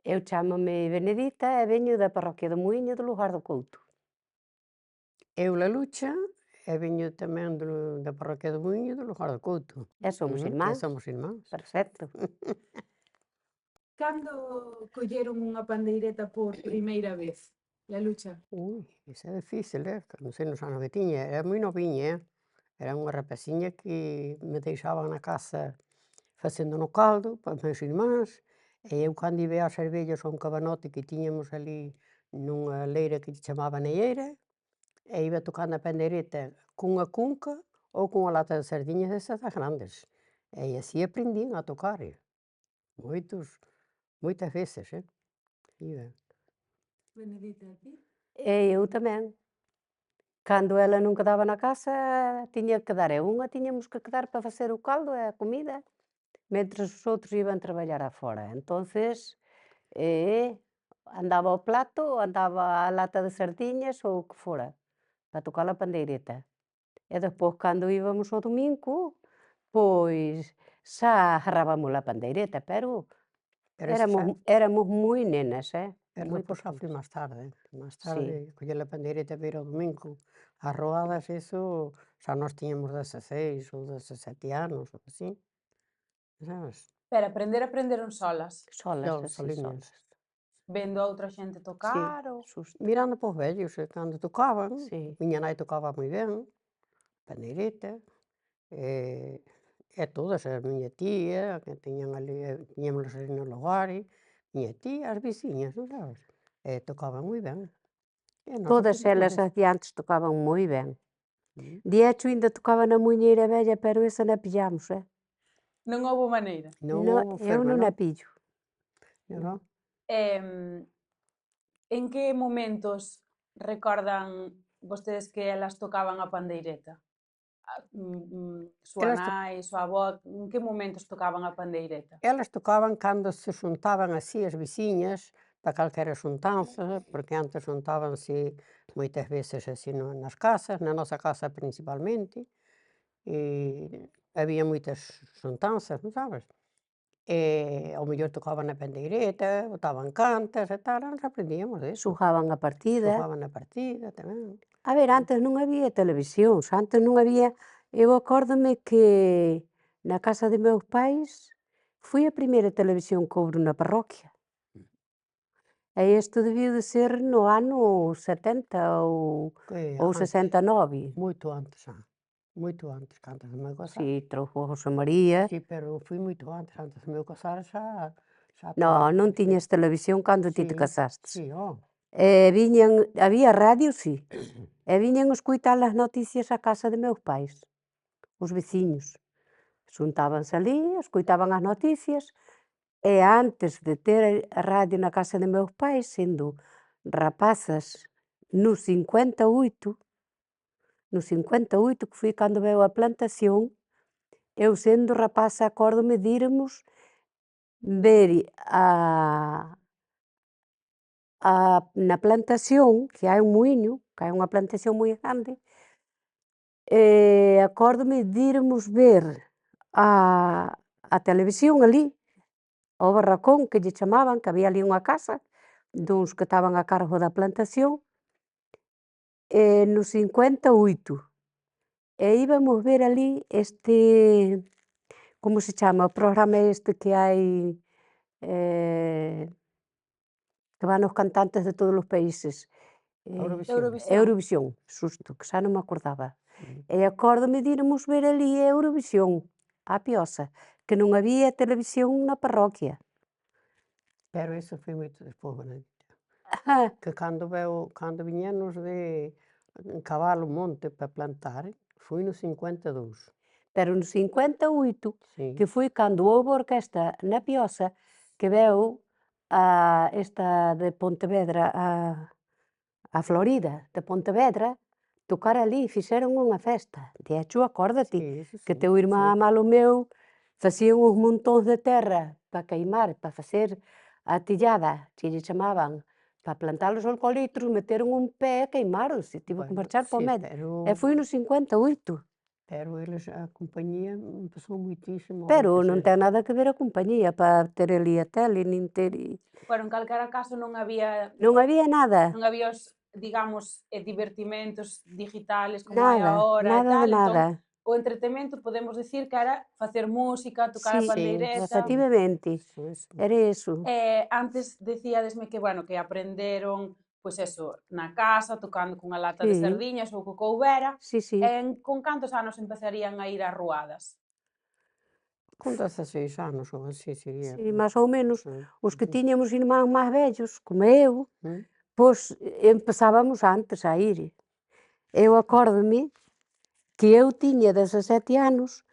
Eu chámome Benedita e veño da parroquia do Muíño do lugar do Couto. Eu, Lelucha, e veño tamén da parroquia do Muíño do lugar do Couto. E somos E irmáns. somos irmáns. Perfecto. Cando colleron unha pandeireta por primeira vez? Lelucha? Ui, iso é difícil, non sei nos anos que tiña, era moi noviña, era unha rapaciña que me deixaban na casa facendo no caldo para os meus irmáns, e eu cando iba ás ervellas a un cabanote que tiñamos ali nunha leira que lle chamaba Neieira, e iba tocando a pandeireta cunha cunca ou cunha lata de sardiñas desas das grandes. E así aprendín a tocar, moitas veces, Iba. Benedita, a ti? E eu tamén. Cando ela non quedaba na casa, tiña que quedar eu. Unha tiñamos que quedar para facer o caldo e a comida, mentres os outros iban traballar afora. Entonces, andaba o plato, andaba a lata de sardiñas ou o que fora, para tocar a pandeireta. E despois, cando íbamos ao domingo, pois xa agarrábamos a pandeireta, pero Pero eso xa éramos moi nenas, pero moi despois xa foi pequenas. máis Sí. tarde, coller a pandeireta para ir ao domingo. As roadas, eso, xa nós tiñamos 16 ou 17 anos, ou así, sabes? Pero aprenderon solas, Solas, así, Soliñas. solas. vendo a outra xente Sí, tocar ou... susto. Mirando para os vellos, cando tocaban, Sí. miña nai tocaba moi ben, pandeireta, e todas, a miña tía, que tiñan ali, tiñámolos ali no lugares, miña tía, as veciñas, non sabes? Tocaban moi ben, e nós Todas aprendemos elas as de antes tocaban moi ben. Mm. De hecho, ainda tocaba na muiñeira vella, pero esa na pillamos, Non houbo maneira. Non No, houbo eu forma, non a non? pillo. Non? En que momentos recordan vostedes que elas tocaban a pandeireta? Súa Elas nai, súa avó, en que momentos tocaban a pandeireta? Elas tocaban cando se xuntaban así as veciñas para calquera xuntanza, porque antes xuntábanse moitas veces así nas casas, na nosa casa principalmente, e había moitas xuntanzas, non sabes? Ao mellor tocaban a pandeireta, botaban cantas e tal, e nos aprendíamos eso. Xugaban a partida. Xogaban na partida tamén. A ver, antes non había televisións, antes non había... Eu acórdome que na casa de meus pais foi a primeira televisión que houbo na parroquia. E isto debiu de ser no ano 70 ou Antes, 69. moito antes, que antes do meu casar. Si, trouxo o José María. Sí, pero foi moito antes do meu casar xa Non, non tocaban, tiñas televisión cando ti te casastes. sí, Había radio, si, e viñan escoitar as noticias á casa de meus pais, os veciños. Xuntábanse ali, escoitaban as noticias, e antes de ter a radio na casa de meus pais, sendo rapazas, no 58, que foi cando veu a plantación, eu sendo rapaza acórdome de irmos ver na plantación, que hai un muíño, que hai unha plantación moi grande, acórdome de irmos ver a televisión ali, ao barracón que lle chamaban, que había ali unha casa duns que estaban a cargo da plantación, no 58, e íbamos ver ali como se chama, o programa este que hai, que van os cantantes de todos os países. Eurovisión. Eurovisión, xusto, que xa non me acordaba. E acórdome de irmos ver ali a Eurovisión, á Piosa, que non había televisión na parroquia. Pero iso foi moito despois, Benedita. Ah, Que cando viñemos en cabalo monte para plantar, foi no 52. pero no 58, Sí. que foi cando houve a orquesta na Piosa, que veu esta de Pontevedra, a Florida de Pontevedra, tocar ali, fixeron unha festa. De hecho, acórdate, Sí, eso que sí, teu irmán sí. malo meu facían uns montóns de terra para queimar, para facer a tillada, que lle chamaban, para plantar os eucaliptos, meteron un pé e queimáronse, tivo que Bueno, marchar para o sí, medio. pero E foi no 58. Pero eles, a compañía empezou moitísimo Pero antes, non ten nada que ver a compañía para ter ali a tele, nin ter... Bueno, en calquera caso non había nada, os, digamos, divertimentos digitales como hai nada, agora e nada de tal, entón nada. o entretemento podemos dicir que era facer música, tocar a Sí, pandeireta. efectivamente, sí, sí. era iso. Antes decíadesme que, bueno, que aprenderon, pois eso, na casa, tocando cunha lata de Sí, sardiñas ou co que houbera. sí. Con cantos anos empezarían a ir ás ruadas? Con 16 anos ou así sería. Sí, máis ou menos. Sí. Os que tiñamos irmáns máis vellos, como eu, Mm. pois empezábamos antes a ir. Eu acórdome que eu tiña 17 anos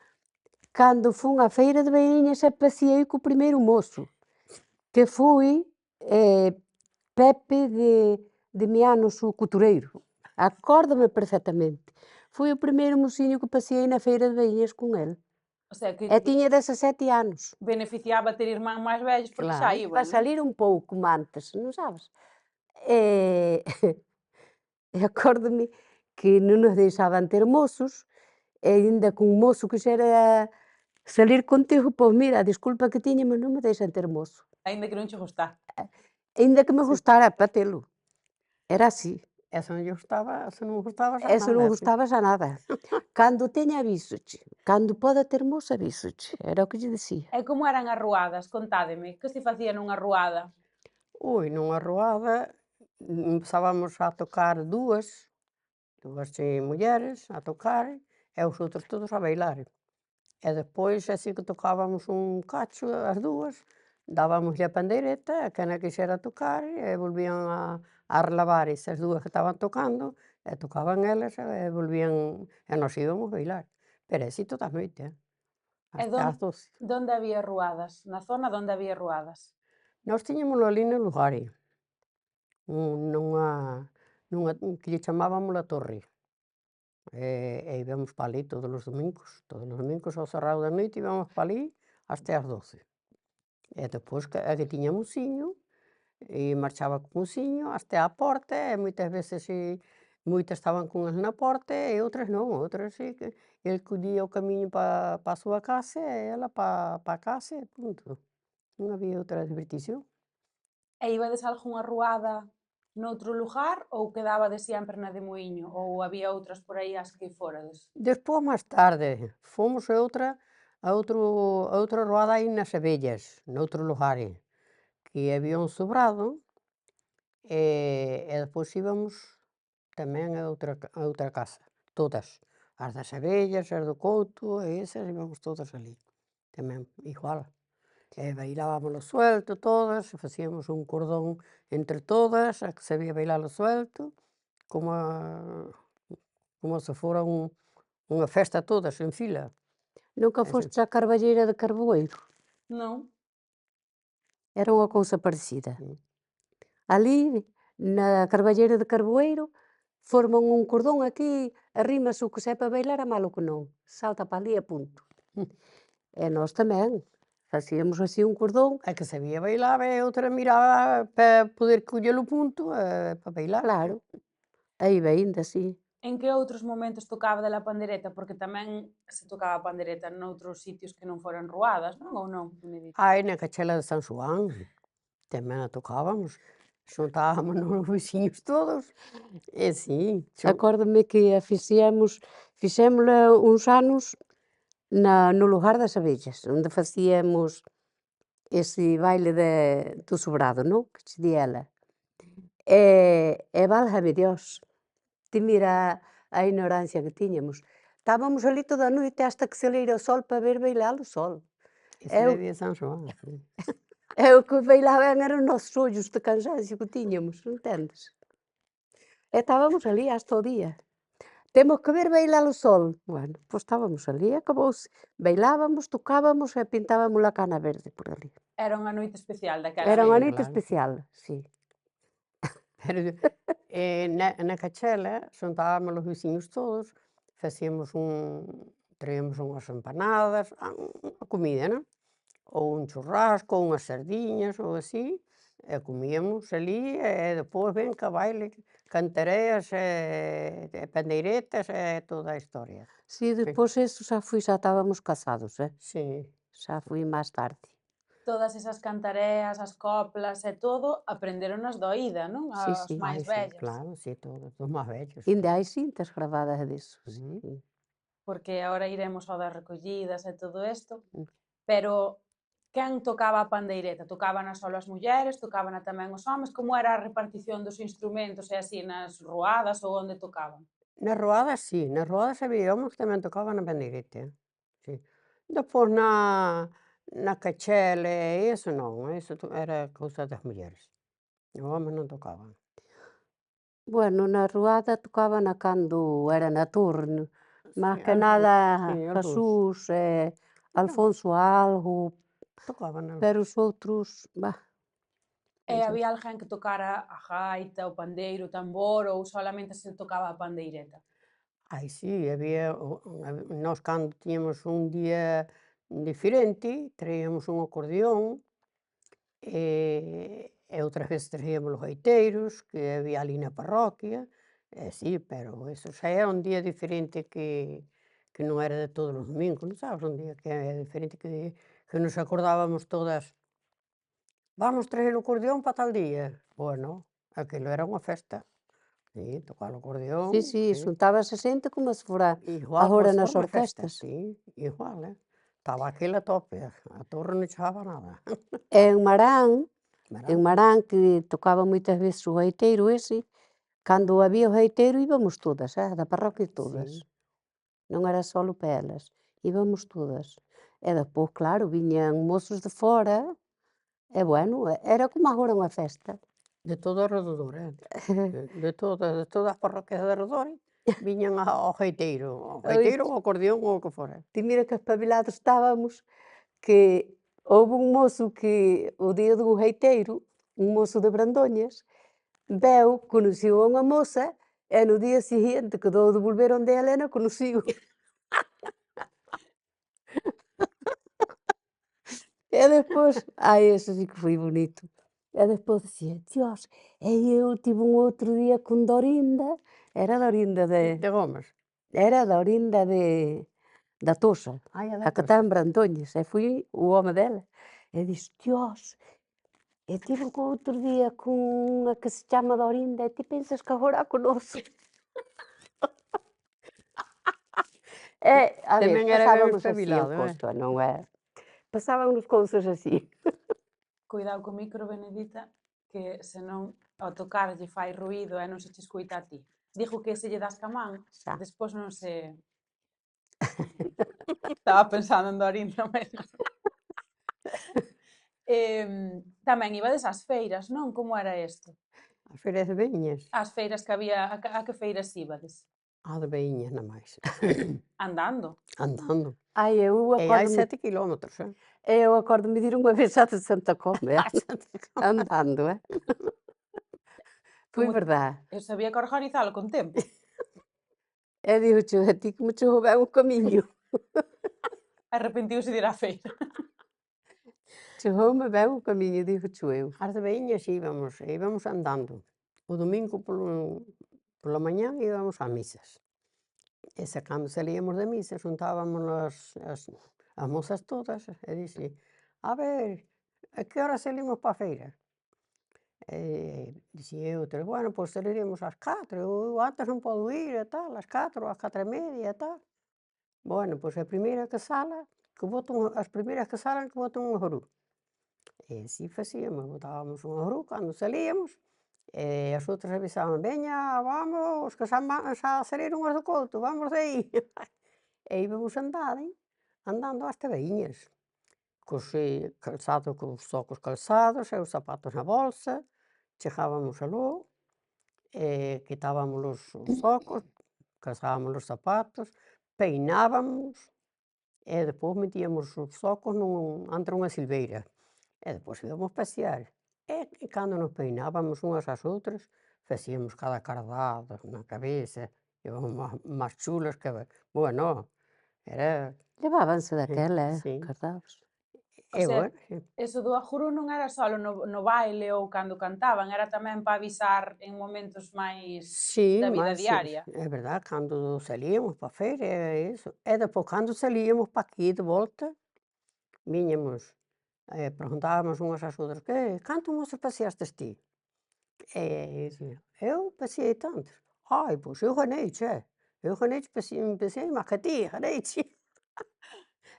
cando fun á feira de Beíñas e paseei co primeiro mozo, que foi Pepe de Mianos, o cotureiro. Acórdome perfectamente. Foi o primeiro mociño que paseei na feira de Beíñas con el. O sea, que E tiña 17 anos. beneficiaba ter irmán máis vellos porque xa Claro, iban, Para non? salir un pouco como antes, non sabes? E, e acórdome que non nos deixaban ter mozos, e aínda que un mozo quixera salir contigo, pois mira, a disculpa que tiñamos, non me deixan ter mozo. Aínda que non che gustar. Aínda que me gustara para telo. Era así. E se non lle gustaba, se non gustaba xa Eso nada, non así. gustaba xa nada. Cando teña avísoche, cando poda ter mozo avísoche, era o que lle dicía. E como eran as ruadas? Contádeme, que se facía nunha ruada? Ui, nunha ruada empezábamos a tocar dúas mulleres a tocar e os outros todos a bailar. E despois, así que tocábamos un cacho, as dúas, dábamoslle a pandeireta e quen a quixera tocar e volvían a relavar esas dúas que estaban tocando e tocaban elas e volvían e nós íbamos bailar. Pero así toda a noite, E hasta as 12. donde había ruadas? Na zona donde había ruadas? Nós tiñámoslo ali no Lugare, nunha, que lle chamábamos a Torre. E íbamos pa ali todos os domingos ao cerrado da noite íbamos pa ali hasta as 12. E despois a que tiña mociño, e marchaba co mociño hasta á porta e moitas veces moitas estaban con el na porta e outras non, outras si que el collía o camiño pa a súa casa e ela pa a casa e punto. Non había outra divertición. E ibades a algunha ruada noutro lugar ou quedabades sempre na de Muíño? Ou había outras por aí ás que forades? Despois, máis tarde, fomos a outra ruada aí nas Abellas, noutro lugar, que había un sobrado, e despois íbamos tamén a outra casa, todas, as das Abellas, as do Couto, e esas íbamos todas ali, tamén igual. E bailábamolo suelto todas, e facíamos un cordón entre todas, a que sabía bailalo suelto, como como se fora unha festa todas en fila. Nunca Así. fostes á Carballeira de Carboeiro? Non? Era unha cousa parecida. Mm. Ali, na Carballeira de Carboeiro, forman un cordón aquí, arrímase o que sepa bailar a malo que non. Salta pa ali e punto. E nós tamén, facíamos así un cordón, A que sabía bailar e outra miraba para poder coller o punto, para bailar. claro, aí aínda así. En que outros momentos tocaba a pandereta? Porque tamén se tocaba a pandereta noutros sitios que non foran ruadas, non? Ou non? Ai, na cachela de San Xoán, tamén a tocábamos, xuntábamonos os veciños todos, e si, Acórdome que a fixémola uns anos no lugar das abellas, onde facíamos ese baile do sobrado, non? Que che di ela. E válgame Dios, ti mira a ignorancia que tiñamos. Estábamos ali toda a noite hasta que se leira o sol para ver bailar o sol. ese Eu- debía San Xoán. Sí. E o que bailaban eran os nosos ollos de cansancio que tiñamos, entendes? E estábamos ali hasta o día. Temos que ver bailar o sol. Bueno, pois estábamos ali, acabouse. Bailábamos, tocábamos e pintábamos a cana verde por ali. Era unha noite especial daquela Era Sí, unha noite. noite claro. especial, sí. Pero na cachela xuntábamos os veciños todos, facíamos traíamos unhas empanadas, unha comida, non? Ou un churrasco, ou unhas sardiñas, ou así, e comíamos alí e despois venca baile, cantareas e pandeiretas e toda a historia. Si, despois eso xa estábamos casados, Sí, xa foi máis tarde. Todas esas cantareas, as coplas e todo, aprendéronas de oída, non? Sí, As sí. máis ai sí, vellas. claro, sí, todos os máis vellos. Aínda hai cintas gravadas diso, sí. Porque agora iremos ao das recollidas e todo isto, Mm. pero quen tocaba a pandeireta? Tocaban só as mulleres, tocaban tamén os homes? Como era a repartición dos instrumentos e así nas ruadas ou onde tocaban? Nas roadas sí, nas roadas había homes que tamén tocaban a pandeireta, sí. Despois na cachel e iso non, iso era cousa das mulleres. Os homes non tocaban. Bueno, na ruada tocábana cando era na torre, máis Sí, que algúns, sí, nada algúns. Jesús e Alfonso Algo, Tocaban pero algúns. os outros, E había alguén que tocara a gaita, o pandeiro, o tambor ou solamente se tocaba a pandeireta? Ai sí, había nós cando tiñamos un día diferente, traíamos un acordeón, e outras veces traíamos os gaiteiros que había ali na parroquia, e sí, pero eso xa era un día diferente que non era de todos os domingos, non sabes, un día que é diferente que nos acordábamos todas: "Vamos traer o acordeón para tal día". Bueno, aquilo era unha festa, sí, tocar o acordeón, sí, sí, sí. xuntábase xente como se fora Igual, como agora se nas fora unha festa, orquestas. sí, igual, estaba aquilo a tope, a torre non chegaba nada. E en Verán, Marán, que tocaba moitas veces o gaiteiro ese, cando había o gaiteiro íbamos todas, da parroquia todas. sí. Non era solo para elas, íbamos todas. E despois, claro, viñan mozos de fora, e bueno, era como agora unha festa. De todo o arredor, de todas as parroquias de arredor, viñan ao Oi, gaiteiro, ao acordeón ou o que fora. ti mira que espabilados estábamos, que houve un mozo que o día do gaiteiro, un mozo de Brandoñas, veu, conociu a unha moza, e no día seguinte quedou de volver onde ela e non conociu. E despois, eso sí que foi bonito. E despois dicía, Dios, e eu tive un outro día con Dorinda, era Dorinda De gomas. era Dorinda da Tosa, Ai, a a que datos. está en Brandoñas, e fui o home dela. E dixo, Dios, e tive outro día con unha que se chama Dorinda, e ti pensas que agora a conozo? E, a ver, Tamén era ben pasábamos así en espabilado, Costo, non é? Pasábanos cousas así. Cuidado co micro, Benedita, que senón ao tocar lle fai ruído e non se che escoita a ti. Digo que se lle das ca man, Xa. despois non se... Estaba pensando en Dorinda, mesmo. Tamén ibades ás feiras, non? Como era isto? As feiras de Veíñas. As feiras que había, a que feiras ibades? De Veíñas, nada máis. Andando? Andando. Ai, eu E hai acórdome, 7 quilómetros, eu acórdome de ir unha vez a de Santa Come, andando, foi Como verdade. eu sabía que organizalo con tempo. E dixoche, a ti como che ben o camiño. Arrepentiuse de ir á feira. Chegoume ben o camiño, dixoche eu. As de Veíñas íbamos andando. O domingo pola mañá íbamos ás misas. E se cando salíamos de misa xuntábamonos as mozas todas e dixe: "A ver, a que hora salimos pa feira?" Dicía outra: "Bueno, pois sairemos ás 4, eu antes non podo ir e tal, ás 4, ás 4:30 e tal." Bueno, pois a primeira que sala, que bota as primeiras que salan que botan un ourou. E así facíamos, botábamos un ourou cando salíamos, e as outras avisaban: "Veña, vamos, que xa saíron as do Couto, vamos de aí." E íbamos andando hasta Veíñas, calzado cos zocos calzados e os zapatos na bolsa, chegábamos aló, quitábamos os zocos, calzábamos os zapatos, peinábamos, e despois metíamos os zocos entre unha silveira, e despois íbamos pasear. E cando nos peinábamos unhas ás outras, facíamos cada cardado na cabeza, íbamos máis chulas que... Bueno, era... Levábanse daquela, Sí. cardaos. O E sea, bueno, sí. eso do ajurú non era só no baile ou cando cantaban, era tamén para avisar en momentos máis Sí, da vida mas diaria. é verdade, cando salíamos para a feira, era iso. E depois cando salíamos para aquí de volta, viñamos, preguntábamos unhas ás outras: "Que cantos mozos paseastes ti?" E dicía: "Eu paseei tantos". "Ai, pois eu ganei, che, eu ganei paseei máis que ti, ganeiche".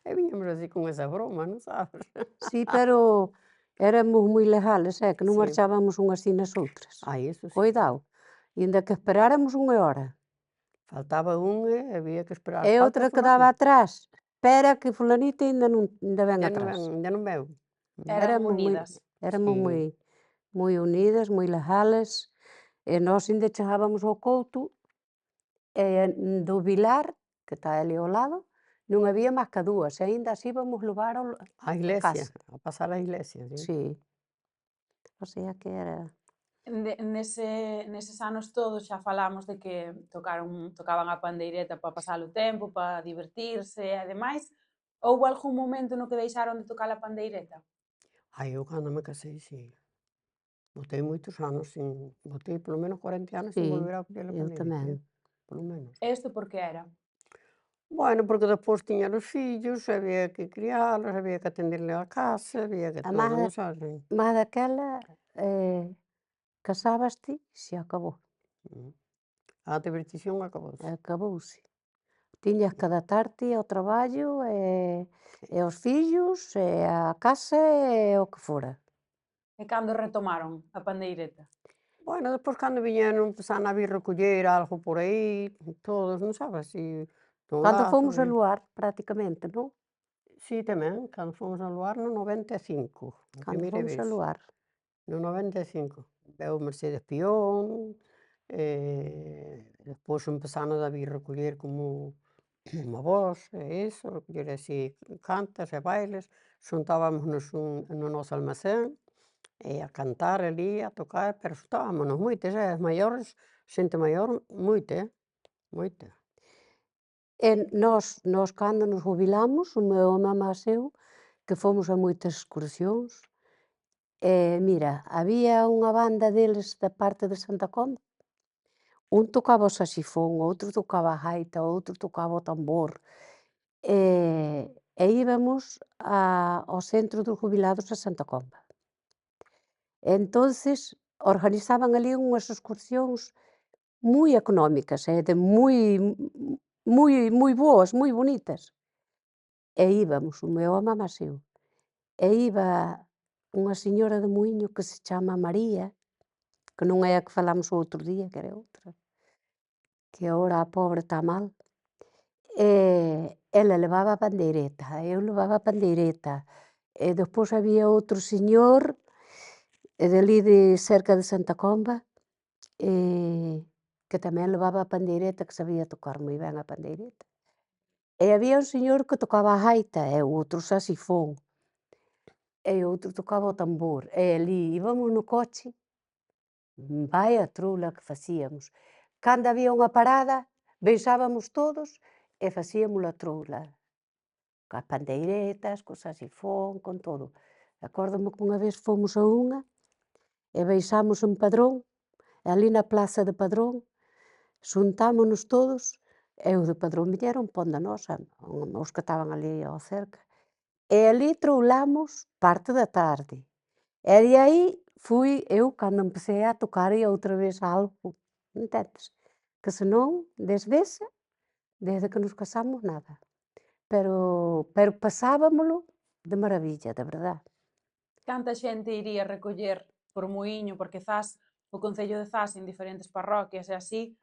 E viñamos así con esa broma, non sabes? Sí, pero éramos moi legales, que non Sí. marchábamos unhas sin as outras. Ai, iso sí. Coidado, aínda que esperáramos 1 hora. Faltaba un e había que esperar. E Falta outra quedaba fulanito. atrás, espera que fulanita aínda vén atrás. Ainda non veu. Eran Éramos moi unidas. éramos Sí. moi unidas, moi legales, e nós aínda chegábamos ao Couto, e do Vilar, que está ali ao lado, non había máis que 2, e aínda así íbamos levar Á a iglesia, casa. a pasar á iglesia, sí. Sí, o sea que era Neses anos todos xa falamos de que tocaban a pandeireta para pasar o tempo, para divertirse e demais. Houbo algún momento no que deixaron de tocar a pandeireta? Ai, eu cando me casei, sí. Botei moitos anos sin botei polo menos 40 anos sin sí, volver a coller a eu pandeireta, tamén. polo menos. E isto por que era? Bueno, porque despois tiñan os fillos, había que crialos, había que atenderle a casa, había que A todo, non sabes? má daquela, casábaste, se acabou, Mm. A divertición acabouse. acabouse. Tiñas que adaptarte ao traballo, e aos fillos, e á casa, e o que fora. E cando retomaron a pandeireta? Bueno, despois cando viñeron, empezaron a vir recoller algo por aí, todos, non sabes, así, dun Cando lado, fomos a Luar, practicamente, non? sí, tamén, cando fomos a Luar no 95, a Cando primeira fomos a vez, Luar. no 95. Veu Mercedes Pión, despois empezaron a vir recoller como unha voz, e iso, recoller así cantas e bailes, xuntábamonos no noso almacén, e a cantar ali, a tocar, pero xuntábamonos moitas, as maiores, xente maior, moita, moita. E nós cando nos jubilamos, o meu home e máis eu, que fomos a moitas excursións, mira, había unha banda deles da parte de Santa Comba, un tocaba o saxifón, outro tocaba a gaita, outro tocaba o tambor, e íbamos ao centro dos jubilados a Santa Comba. Entonces, organizaban ali unhas excursións moi económicas e de moi boas, moi bonitas. E íbamos, o meu home e máis eu. E iba unha señora de Muíño que se chama María, que non é a que falamos o outro día, que era outra, que agora a pobre está mal. Ela levaba a pandeireta, eu levaba a pandeireta, e despois había outro señor, de alí de cerca de Santa Comba, que tamén levaba a pandeireta, que sabía tocar moi ben a pandeireta. E había un señor que tocaba a gaita e o outro o saxifón, e o outro tocaba o tambor, e alí íbamos no coche, vaia troula que facíamos. Cando había unha parada, baixábamos todos e facíamos a troula, coas pandeiretas, co saxifón, con todo. Acórdome que unha vez fomos a unha e baixamos en Padrón, e ali na plaza de Padrón, xuntámonos todos, e os de Padrón viñeron ponde a nosa, os que estaban ali ao cerca. E ali troulamos parte da tarde. E de aí fui eu cando empecé a tocar outra vez algo, entendes? Que senón, desde desde que nos casamos, nada. Pero pasábamolo de maravilla, de verdad. Canta xente iría recoller por Muíño, porque Zas, o concello de Zas en diferentes parroquias e así,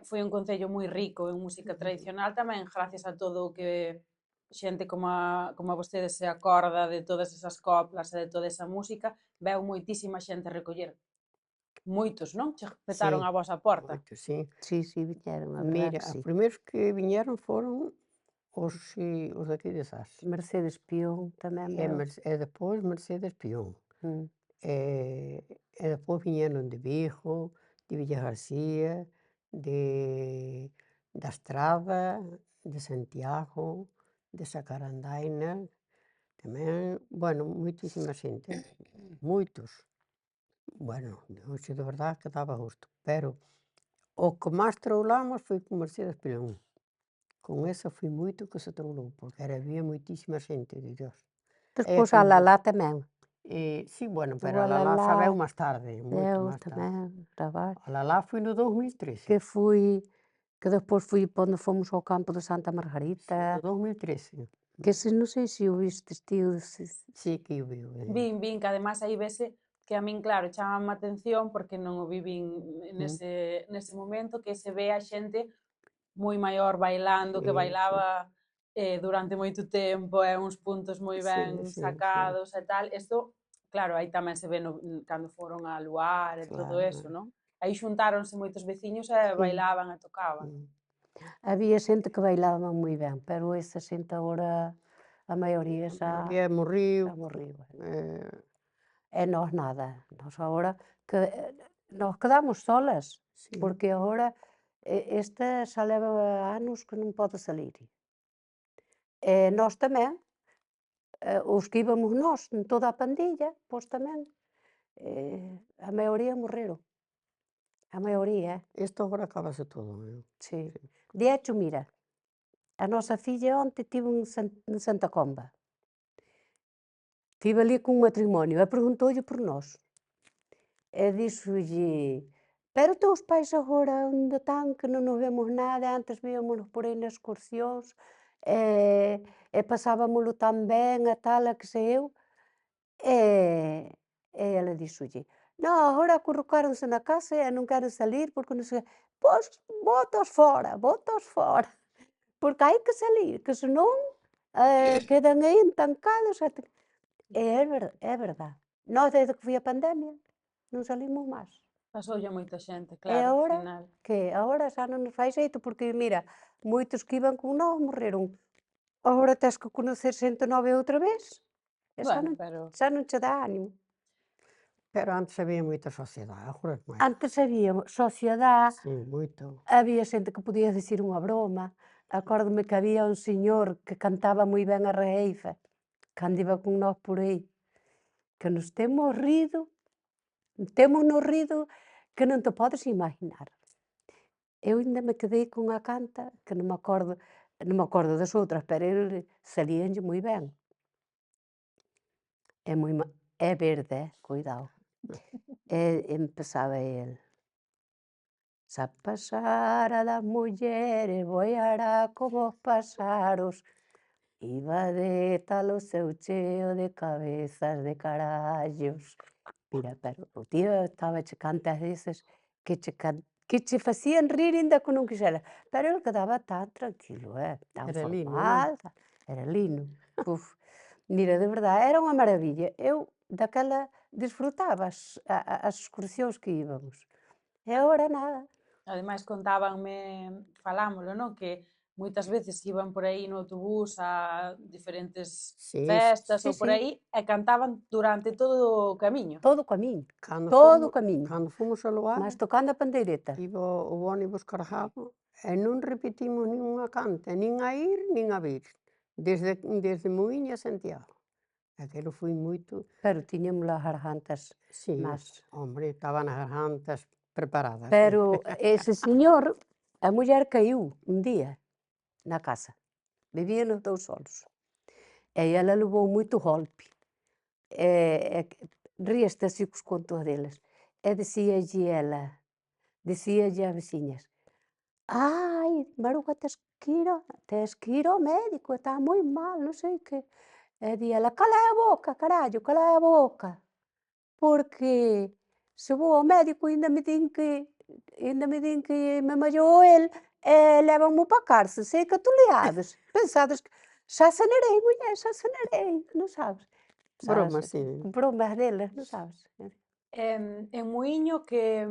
foi un concello moi rico en música tradicional tamén, gracias a todo o que xente como a vostede se acorda de todas esas coplas e de toda esa música, veu moitísima xente recoller. Moitos, non? Che Sí, petaron a vosa porta. moito, sí. Sí, sí, viñeron, a verdad Mira, que os sí. primeiros que viñeron foron os de aquí de Zas, Mercedes Pión tamén e veu. e despois Mercedes Pión. Mm. E despois viñeron de Vigo, de Villagarcía, de da Estrada, de Santiago, de Sacarandaina, Tamén, bueno, moitísima xente, moitos. Bueno, hoxe de verdad que daba gusto, pero o que máis troulamos foi con Mercedes Pilón. Con esa foi moito que se troulou, porque había moitísima xente, di Dios. Despois a foi bo. Lalá tamén. Sí, bueno, O pero a Lalá xa veu máis tarde, moito Deus máis tarde. tamén, gravar. A Lalá foi no 2013. Que despois fui pa onde fomos ao campo de Santa Sí, Margarita, no 2013. que ese non sei se o vistes ti ou se... Sí que o viu. Vin, que ademais aí vese que a min, claro, chamame a atención porque non o vivín nese momento, que se ve a xente moi maior bailando, que Sí, sí, bailaba durante moito tempo, uns puntos moi sí, ben sí, sí, sacados e tal. Isto, claro, aí tamén se ve cando foron a Luar e todo eso, claro. non? Aí xuntáronse moitos veciños e Sí. bailaban e tocaban. Mm. Había xente que bailaba moi ben, pero esa xente agora, a maioría xa, Maioría morriu, xa morriu. eh, E nós nada, nós agora que nós quedamos solas, sí. porque agora esta xa leva anos que non pode salir. E nós tamén, os que íbamos nós, en toda a pandilla, pois tamén, a maioría morreron. A maioría, Isto agora acabase todo, sí. sí. De hecho, mira, a nosa filla onte tivo en Santa Comba. Tive ali cun matrimonio e preguntoulle por nós. E díxolle: pero teus pais agora onde están, que non nos vemos nada, antes víamonos por aí nas excursións, e pasábamolo tan ben e tal, e que sei eu. E ela díxolle: non, agora acurrucáronse na casa e non queren salir porque non sei. Pois botas fora, porque hai que salir, que senón quedan aí entancados. E é verdad. Nós desde que foi a pandemia non salimos máis. Pasoulle a moita xente, E claro, ao agora, final. que agora xa non nos fai xeito, porque mira, moitos que iban con nós morreron. Agora tes que conocer xente nova outra vez, e Bueno, pero xa non che dá ánimo. Pero antes había moita sociedade, agora non hai. Antes había sociedade, Sí, moito. había xente que podía dicir unha broma. Acórdome que había un señor que cantaba moi ben a reeifa, cando iba con nós por aí, que nos temos rido que non te podes imaginar. Eu aínda me quedei cunha canta que non me acordo das outras, pero el salíanlle moi ben. É moi é verde, cuidado. E empezaba el: se a pasara das mulleres boiará como os paxaros, iba de tal o seu cheo de cabezas de carallos. Mira, pero o tío estaba che cantas deses que che facían rir aínda que non quixera, pero el quedaba tan tranquilo, tan Era Lino, formal, era lino. Puf, mira, de verdade, era unha maravilla. Eu daquela disfrutaba as excursións que íbamos. E agora nada. ademais contábanme, falámolo, non? Que moitas veces iban por aí no autobús a diferentes Sí, festas Sí, ou por sí, aí e cantaban durante todo o camiño. todo o camiño, cando todo o fomos camiño, cando fomos a Loar, mas tocando a pandeireta. iba o ónibus cargado e non repetimos nin unha canta, nin a ir nin a vir, desde Muíña a Santiago. Aquelo foi moito, Pero tiñamos as gargantas sí, más. hombre, estaban as gargantas preparadas, Pero ese señor, a muller caíu un día na casa, vivían os dous solos, e ela levou moito golpe, e ríeste así cos contos deles, e dicíalle ás veciñas: ai, Maruja, tes que ir ao médico, está moi mal, non sei que. E di ela: cala a boca, carallo, cala a boca, porque se vou ao médico aínda me din que me mallou el e lévanme pa cárcel, sei que tú liades. Pensades que xa sanarei, muller, xa sanarei, non sabes? Sabes, bromas, sí. bromas deles, non sabes? En Muíño que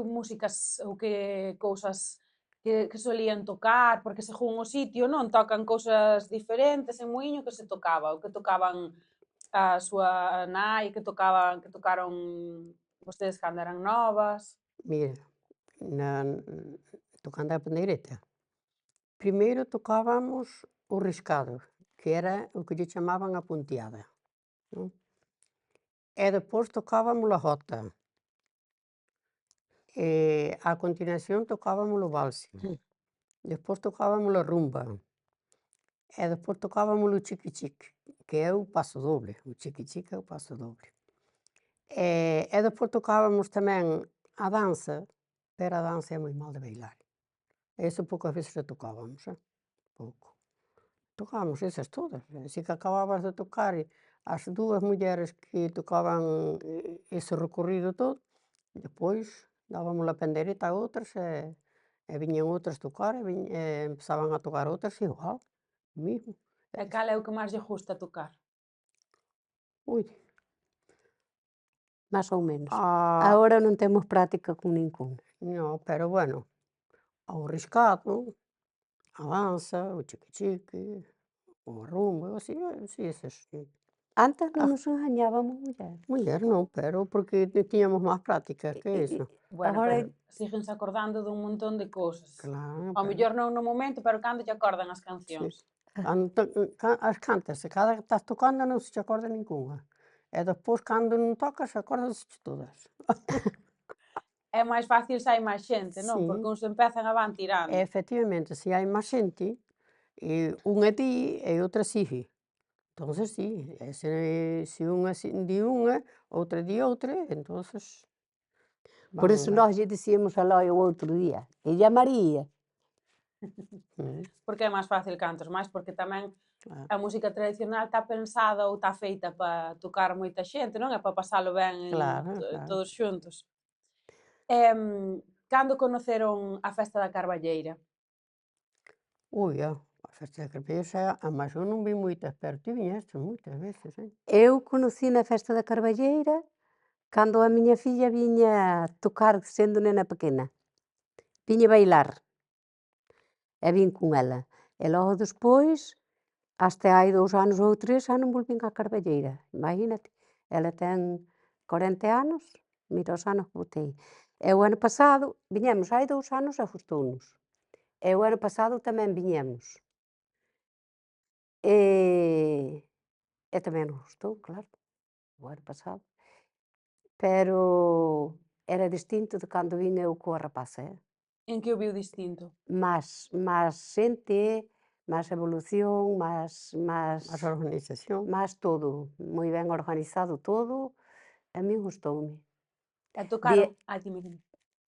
músicas ou que cousas que solían tocar, porque según o sitio, non, tocan cousas diferentes en Muíño que se tocaba, ou que tocaban a súa nai, que tocaron vostedes cando eran novas. Mira, tocando a pandeireta, primeiro tocábamos o riscado, que era o que lle chamaban a punteada, non? E despois tocábamos a jota. A continuación tocábamos o valse. Despois tocábamos a rumba. E despois tocábamos o chiqui-chiqui, que é o paso doble. O chiqui-chiqui é o paso doble. E despois tocábamos tamén a danza, pero a danza é moi mal de bailar. Eso poucas veces a tocábamos, pouco. Tocábamos esas todas, así que acababas de tocar as dúas mulleres que tocaban ese recorrido todo, despois dábamos a pandeireta a outras e viñan outras tocar e empezaban a tocar outras igual, o mismo. E cal é o que máis lle gusta tocar? Ui, Más ou menos. a Agora non temos práctica con ningún. no, pero bueno, ao riscado, a danza, o chiqui-chiqui, o rumba, así, así esas. Antes non nos engañábamos, muller. Muller non, pero porque tiñamos máis práctica que iso. Bueno, Agora pero síguense acordando dun montón de cousas. Claro, Ao pero mellor non no momento, pero cando lle acordan as sí. cancións. Cando as cantas e cada que estás tocando non se che acorda ningunha. E despois cando non tocas acórdanse todas. É máis fácil se hai máis xente, non? Sí. Porque uns empezan e van E tirando. efectivamente, se hai máis xente, unha di e outra sigue. Entonces sí, se unha di unha, outra di outra, entonces Por van iso nós lle dicíamos a Loi o outro día, ella María. Porque é máis fácil cantos máis, porque tamén claro. a música tradicional está pensada ou está feita para tocar moita xente, non? É para pasalo ben Claro, claro. todos xuntos. Cando conoceron a festa da Carballeira? Ui, a festa da Carballeira, mais eu non vi moitas, pero ti viñestes moitas veces, Eu conocí na festa da Carballeira cando a miña filla viña tocar sendo nena pequena. Viña bailar. E vin con ela. E logo despois, hasta hai 2 anos ou 3, xa non volvín á Carballeira. Imagínate, ela ten 40 anos, mira os anos que botei. E o ano pasado, viñemos hai 2 anos e gustounos. E o ano pasado tamén viñemos. E tamén nos gustou, claro, o ano pasado. Pero era distinto de cando vin eu coa rapaza, En que o viu distinto? Más xente, más evolución, Máis organización. más todo, moi ben organizado todo, a min gustoume. E tocaron... Ti me dime.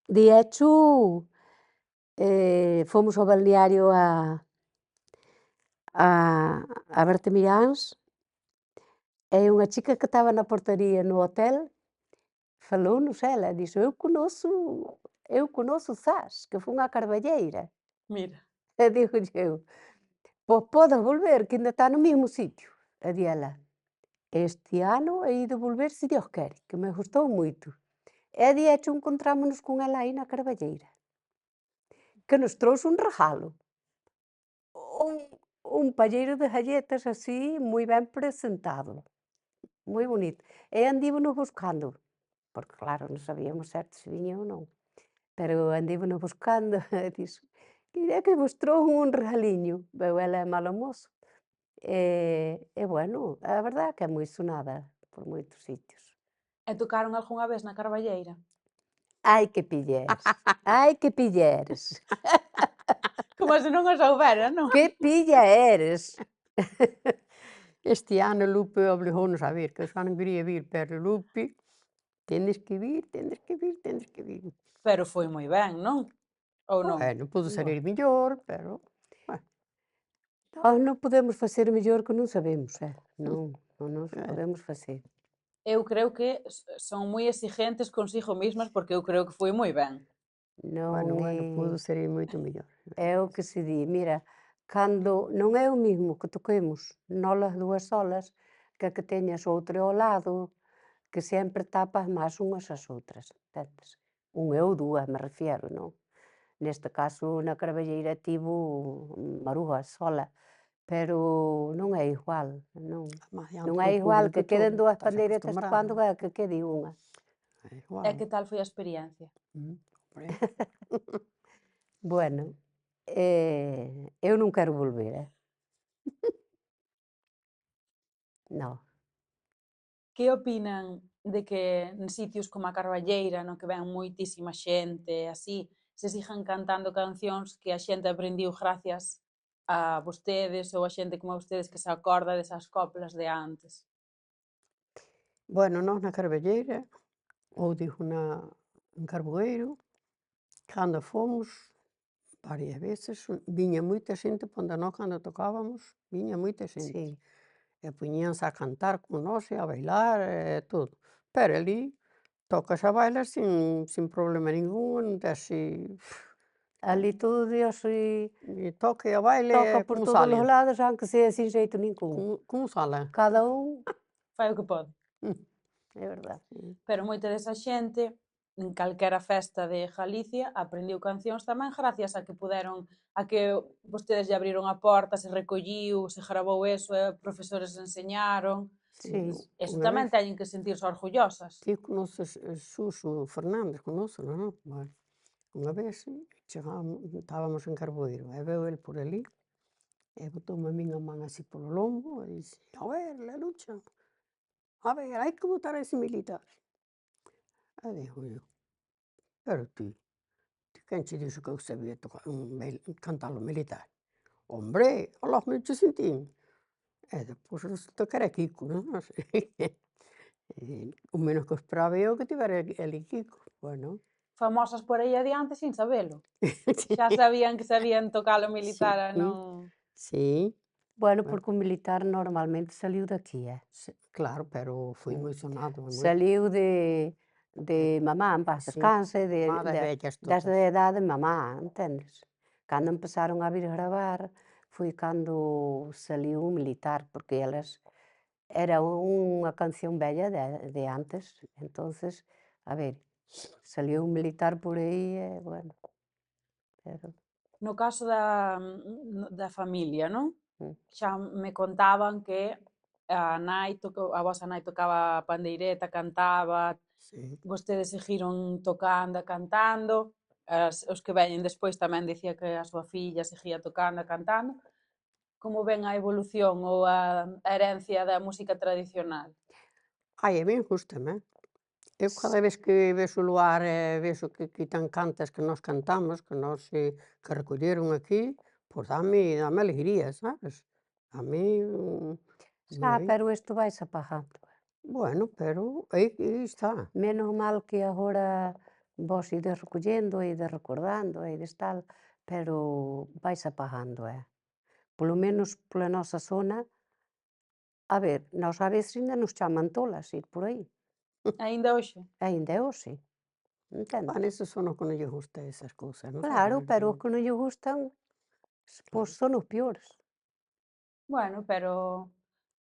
De hecho, fomos ao balneario a Bertemiráns e unha chica que estaba na portería no hotel falounos ela, dixo, eu conozo Zas, que fun á Carballeira. Mira. E digo eu, pois podes volver, que ainda está no mesmo sitio. E di ela, este ano hei de volver se Dios quere, que me gustou moito. E de hecho encontrámonos con ela aí na Carballeira, que nos trouxe un regalo. Un palleiro de galletas así, moi ben presentado, moi bonito. E andímonos buscando, porque claro, non sabíamos certo se viña ou non, pero andímonos buscando e dixo, é que vos trouxe un regaliño, veu ela é malo mozo. E bueno, a verdade é que é moi sonada por moitos sitios. E tocaron algunha vez na Carballeira? Ai que pilleres, ai que pilleres, Como se non o soubera, non? que pilla eres. Este ano Lupe obrigounos a vir, que eu xa non quería vir, pero Lupe, tedes que vir, tedes que vir, tedes que vir. Pero foi moi ben, non? Ou non? Bueno, pudo salir mellor, pero, Nós non podemos facer mellor que non sabemos, non, non nos podemos facer. Eu creo que son moi exigentes consigo mesmas porque eu creo que foi moi ben. Non bueno, pudo é, salir moito mellor. é o que se di, mira, cando non é o mismo que toquemos nós as dúas solas que teñas outro ao lado, que sempre tapas máis unhas as outras, entendes? Un ou dúas, me refiero, non? Neste caso, na Carballeira tivo Maruja sola, pero non é igual, non. Además, é Non outro é igual público que queden todo, dúas estás pandeiretas tocando acostumbrado. que quede unha. É igual. E que tal foi a experiencia? Hombre, Bueno, eu non quero volver, Que opinan de que en sitios como a Carballeira, no que ven moitísima xente, así, se sigan cantando cancións que a xente aprendiu gracias a vostedes ou a xente como a vostedes que se acorda desas coplas de antes? Bueno, nós na Carballeira, ou digo en Carboeiro, cando fomos varias veces, viña moita xente, ponde nós cando tocábamos, viña moita xente. Sí. E poñíanse a cantar con nós e a bailar e todo. Pero ali tocas e bailas sin problema ningún, non tes Ali todo Dios e toque e baile toca por como todos sale, os lados, aunque sea sin xeito ningún. como sale. Cada un, Fai o que pode. é verdade. Pero moita desa xente, en calquera festa de Galicia, aprendiu cancións tamén gracias a que puderon, a que vostedes lle abriron a porta, se recolliu, se gravou eso, e profesores enseñaron. Sí. Eso Unha tamén vez teñen que sentirse orgullosas. ti conoces Suso Fernández, conócelo, non? Bueno, unha vez estábamos en Carboeiro e veu el por ali e botoume a min a man así polo lombo e dixe: "A ver, Lelucha, a ver, hai que botar a ese militar". E digo eu: "Pero ti quen che dixo que eu sabía cantar o militar?". "Hombre, alá me che sentín". E despois resulta que era Kiko, non? O menos que esperaba eu que tivera ali Kiko. Bueno, Famosas por aí adiante sin sabelo. Xa sabían que sabían tocar o militar e sí, non... sí, Bueno, bueno, porque o militar normalmente saliu daqui, claro, pero foi moi sonado, moito. Saliu de mamá, en paz Sí, descanse, má das vellas desde todas. a edade de mamá, entendes? Cando empezaron a vir gravar, foi cando saliu o militar, porque elas era unha canción bella de antes, entonces, a ver, saliu un militar por aí e, bueno, pero No caso da familia, non? mm, Xa me contaban que a nai a vosa nai tocaba a pandeireta, cantaba, Sí. vostedes seguiron tocando e cantando, os que veñen despois tamén dicía que a súa filla seguía tocando e cantando. Como ven a evolución ou a herencia da música tradicional? Ai, a min gústame. Eu cada vez que vexo o luar e vexo que tan cantas que nós cantamos, que nós que recolleron aquí, pois dame alegría, sabes? A mí, xa, moi pero isto vaise apagando. bueno, pero aí está. Menos mal que agora vós ides recollendo, e ides recordando, e ides tal, pero vaise apagando, Polo menos pola nosa zona, a ver, nós a veces ainda nos chaman tolas ir por aí, Aínda hoxe? aínda é hoxe, Ah, entendes? neses son os que non lle gusta esas cousas, non Claro, saben? pero os que non lle gustan, pois Claro. son os peores. Bueno, pero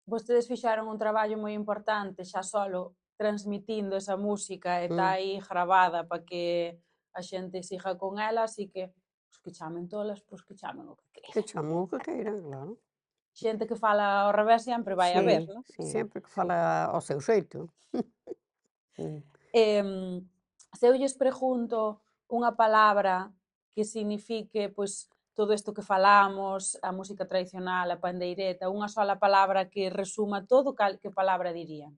vostedes fixeron un traballo moi importante xa solo transmitindo esa música e está Mm. aí gravada para que a xente siga con ela, así que os que chamen tolas, pois que chamen o que Que queiran. chaman o que queiran, claro. Xente que fala ao revés sempre vai haber, Sí, non? sí, Sempre que fala ao seu xeito. mm. Se eu lles pregunto unha palabra que signifique, pois, todo isto que falamos, a música tradicional, a pandeireta, unha sola palabra que resuma todo, que palabra dirían?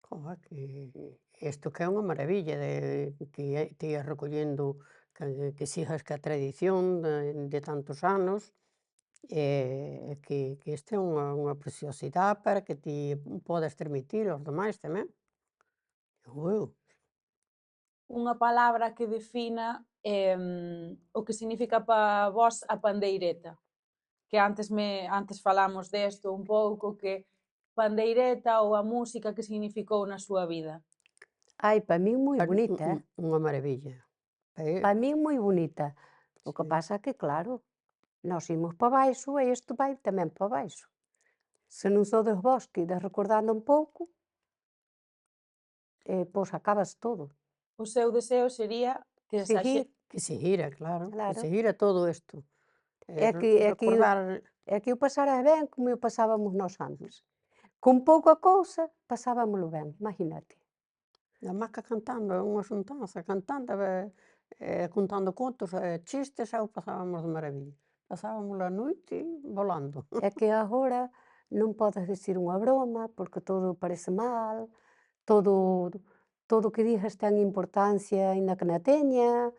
Joa, que isto que é unha maravilla que teas recollendo que sigas ca tradición de tantos anos, que isto é unha preciosidade para que ti podas transmitir aos demais tamén. Digo eu. Unha palabra que defina o que significa para vós a pandeireta, que antes falamos desto un pouco, que pandeireta ou a música que significou na súa vida. Ai, para min moi Para bonita, unha maravilla. para min moi bonita. O que Sí. pasa que, claro, nós imos para baixo e isto vai tamén para baixo. Se non sodes vós que ides recordando un pouco, pois acabas todo. O seu deseo sería que esa Seguir, Que seguira, claro, que claro. seguira todo isto. É Recordar que o pasara ben como o pasábamos nós antes. Con pouca cousa pasábamolo ben, imagínate. además que cantando, unha xuntanza, cantando, contando contos chistes, xa o pasábamos de maravilla. Pasábamos a noite volando. É que agora non podes dicir unha broma, porque todo parece mal, todo o que digas ten importancia, aínda que na teña,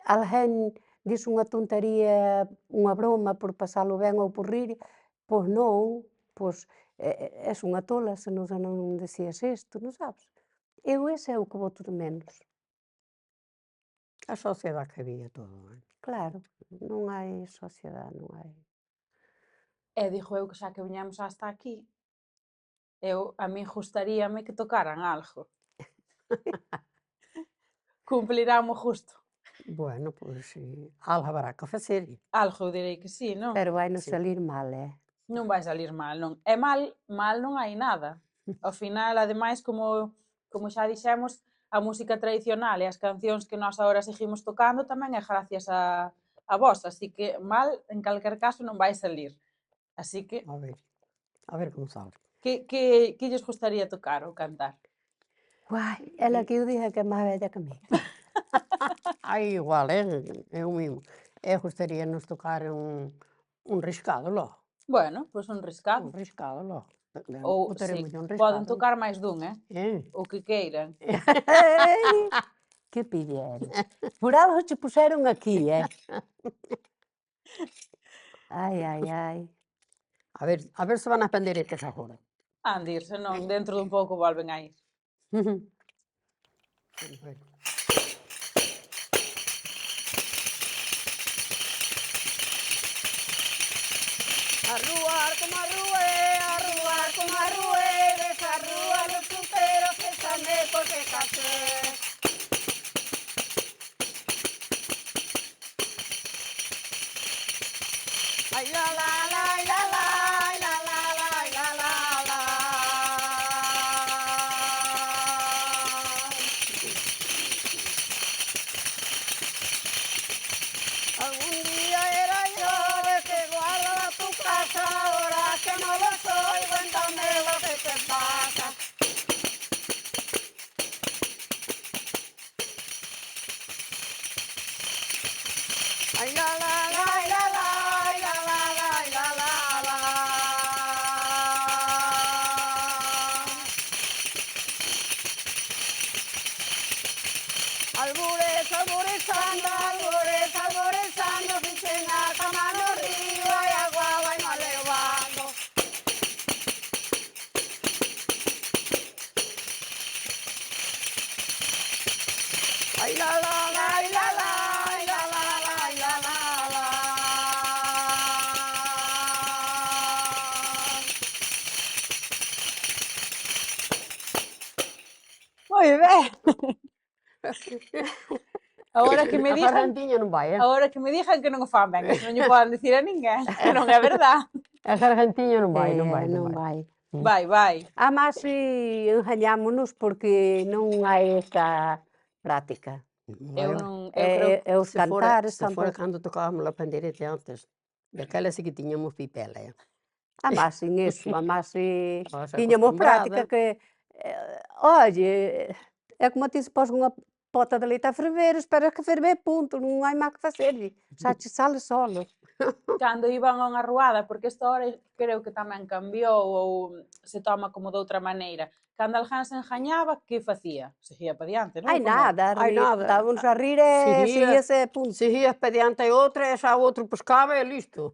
alguén dis unha tontería, unha broma por pasalo ben ou por rir, pois non, pois és unha tola se non decías isto, non sabes? Eu ese é o que boto de menos. A sociedade que había todo, Claro, non hai sociedade, non hai. E dixo eu que xa que viñamos hasta aquí, a min gustaríame que tocaran algo. Cumpliramos justo. Bueno, pois algo haberá que facer. Algo eu direi que sí, non? Pero vai nos Sí. salir mal, Non vai salir mal, non. E mal non hai nada. Ao final, ademais, como xa dixemos, a música tradicional e as cancións que nós agora seguimos tocando tamén é gracias a vós, así que mal, en calquer caso, non vai salir. Así que, A ver como sale. que lles gustaría tocar ou cantar? Guai, ela que eu dije que é máis bella que min. Ai, igual, é o mismo. Gostaríanos tocar un riscado logo. Bueno, pois un riscado. Un riscado logo. Ou, Botaremos un poden riscado. tocar máis dun, Eh? o que queiran. Ei, que pidieron. Por algo che puseron aquí, Ai, ai, ai. A ver se van as pandeiretas agora. Andir, senón dentro dun pouco volven a ir. Arruar como arrué, desarrúa los fruteros, ésame porque casé. Ay, la, la, la, la, la, la, la, la, la, la, la. Algún día era yo de que guardaba tu casa, ahora que no lo soy, cuéntame lo que te pasa. Ay, la, la, la, la, la, la, la, la, la, la, la. Albures, alburizando, albures, alburizando, ficheñas a mano arriba y agua va malevando. Ay, la, la, la, la, la, la, la, la, la, la, la. Moi ben. Agora que me A dixan, gargantiña non vai, agora que me dixan que non o fan ben, que non lle podan dicir a ninguén, que non é verdad. A gargantiña non vai, non vai, Non non vai. vai. Vai. Además, engañámonos porque non hai esta práctica. Eu non, eu creo que Os cantares se fora tampouco. cando tocábamos a pandeirete antes, daquela sí que tiñamos pipela, Además, sin eso, además, Estabas tiñamos práctica acostumbrada. que, oye, é como ti se pos unha pota de leite a ferver, esperas que ferve, punto, non hai máis que facerlle, xa che sale solo. cando iban a unha ruada, porque isto ahora creo que tamén cambiou ou se toma como de outra maneira. Cando alguén se engañaba, que facía? Seguía pa diante, non? Hai Como? nada, Hai nada. estábamos a rir e Seguía. seguíase, punto. Se ías pediante outra, e xa o outro pescaba e listo.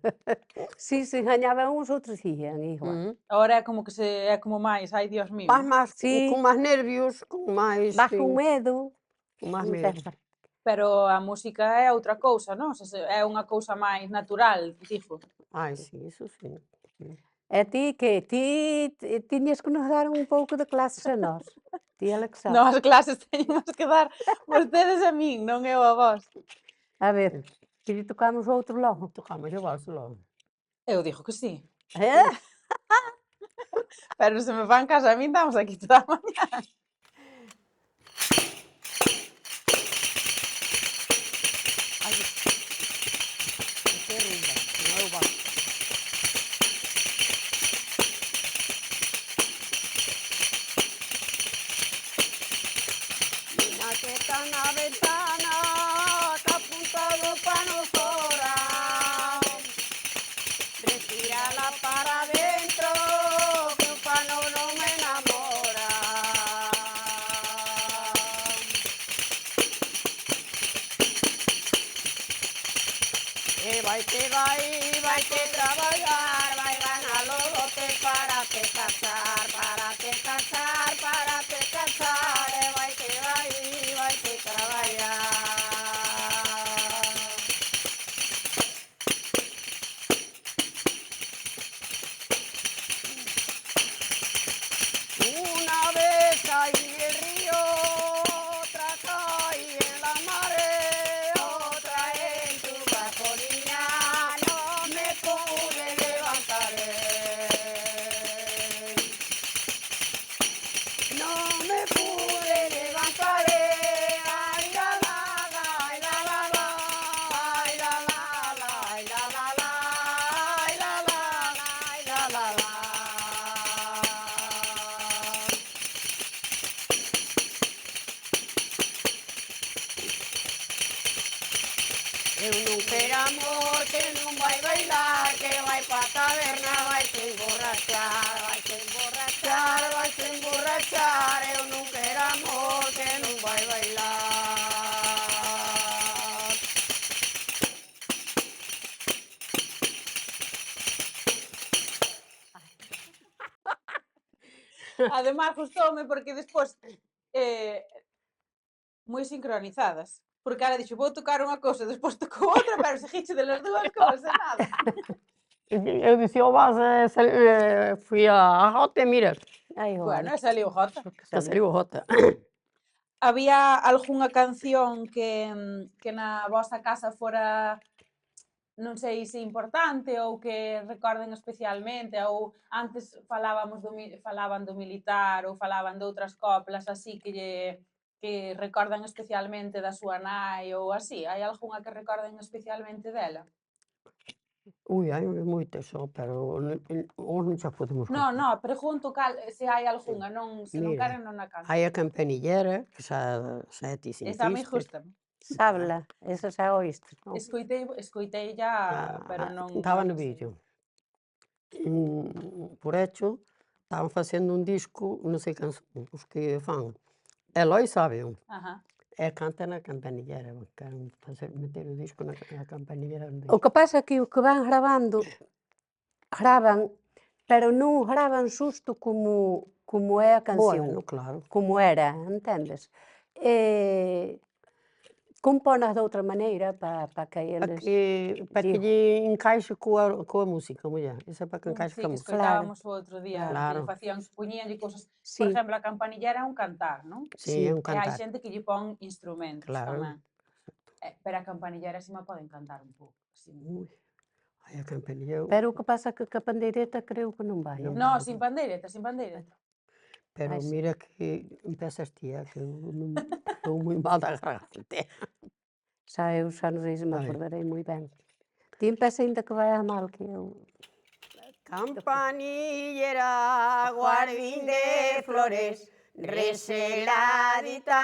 Si se engañaban uns, outros ían igual. Ahora é como que é como máis, ai Dios mío. Vas máis, Sí. con máis nervios, con máis... Vas con medo. Con máis non medo. sei. Pero a música é outra cousa, non? É unha cousa máis natural, digo. Ai, sí, iso sí. E ti que? Ti tiñas que nos dar un pouco de clases a nós. Ti é que sabes. Non, as clases teñemos que dar vostedes a min, non eu a vos. A ver, que lle tocamos outro logo. Tocamos o valso logo. Eu digo que sí. Eh? Pero se me fan caso a min, estamos aquí toda a mañá. Ai, que rumba, non é o valso. Mira que está na ventana, que apuntado pa nos fora. Respira la para vai que traballar, vai ganar los lotes para te casar, vai que traballar. Una vez caí en el río, otra caí en la marea, otra en tu barco, niña, no me pude levantar. No me pude levantar. Ay, la, la, la, ay, la, la, la, ay, la, la, la, ay, la, la, la, ay, la, la, la, ay, la, la, la. Eu non quero amor que non vai bailar, que vai pa taberna, vai se emborrachar, eu non quero amor que non vai bailar. Además, gustoume porque despois moi sincronizadas. Porque ahora dixo, vou tocar unha cousa, despois tocou outra, pero seguiche de las dúas cousas, nada. Eu dicía ao Vaz, fui a Rota e mira, Ai, Bueno, olha, e saliu Jota. xa saliu Rota. Había algunha canción que na vosa casa fora, non sei se importante ou que recorden especialmente, ou antes falaban do militar ou falaban de outras coplas así que recordan especialmente da súa nai ou así? Hai algunha que recorden especialmente dela? Ui, hai moitas só, pero hoxe non xa podemos No, contar. no, pregunto se hai algunha, non, se non Mira, queren non a canto. hai a campanillera, que xa é ti Esa a mí sentiste. gusta. sabla, esa xa oíste, non? Escoitei ya, pero non Estaba no sei. vídeo. Por hecho, estaban facendo un disco, non sei quen son os que fan. Eloi sábeo, Ajá. e canta na campanillera, queren meter o disco na campanillera. O que pasa é que o que van grabando, gravan, pero non gravan xusto como é a canción, Bueno, claro. como era, entendes? Compónas de outra maneira para que eles... Para que digo. lle encaixe coa música, muller. Iso é para que encaixe Sí, coa que música. escoitábamos o outro día, Claro. que facían, poñíanlle cousas. Por Sí, exemplo, a campanillera é un cantar, non? Sí, é un E hai cantar. xente que lle pon instrumentos Claro. tamén. Pero a campanillera si me poden cantar un pouco. Sí. Ui, hai a campanilla. pero o que pasa é que a pandeireta creo que non vai. Non. No, sin pandeireta, sin pandeireta. Pero Ai, sí. mira que empezas ti, que eu non estou moi mal da garganta. Xa eu xa non sei se me Ai. acordarei moi ben. Ti empeza ainda que vai a mal que eu... Campanillera, guardín de flores, reseladita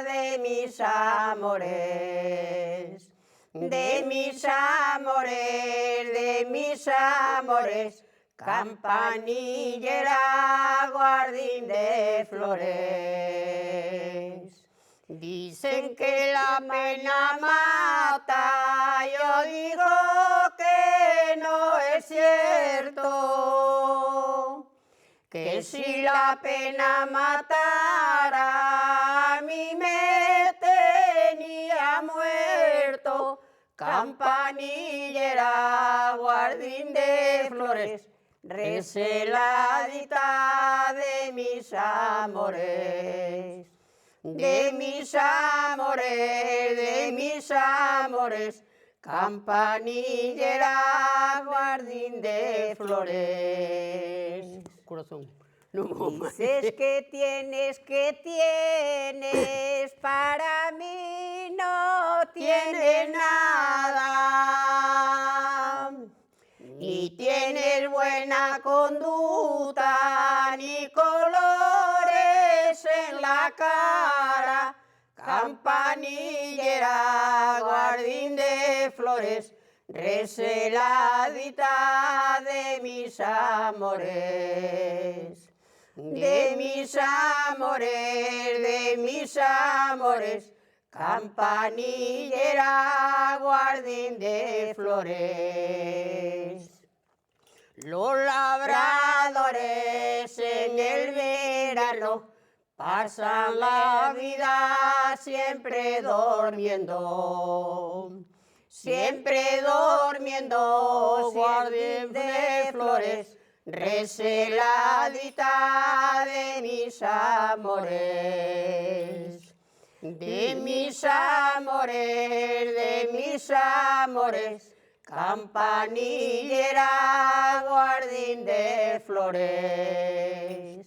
de mis amores. De mis amores, de mis amores, campanillera, guardín de flores. Dicen que la pena mata, yo digo que no es cierto, que si la pena matara, a mí me tenía muerto. Campanillera, guardín de flores, reseladita de mis amores. De mis amores, campanillera, guardín de flores. Corazón. Dices que tienes, para mí no tienes nada. Ni tienes buena conducta, ni colores en la cara. Campanillera, guardín de flores, reseladita de mis amores. De mis amores, campanillera, guardín de flores. Los labradores en el verano pasan la vida siempre durmiendo. Siempre durmiendo, guardín de flores, receladita de mis amores. De mis amores, campanillera, guardín de flores.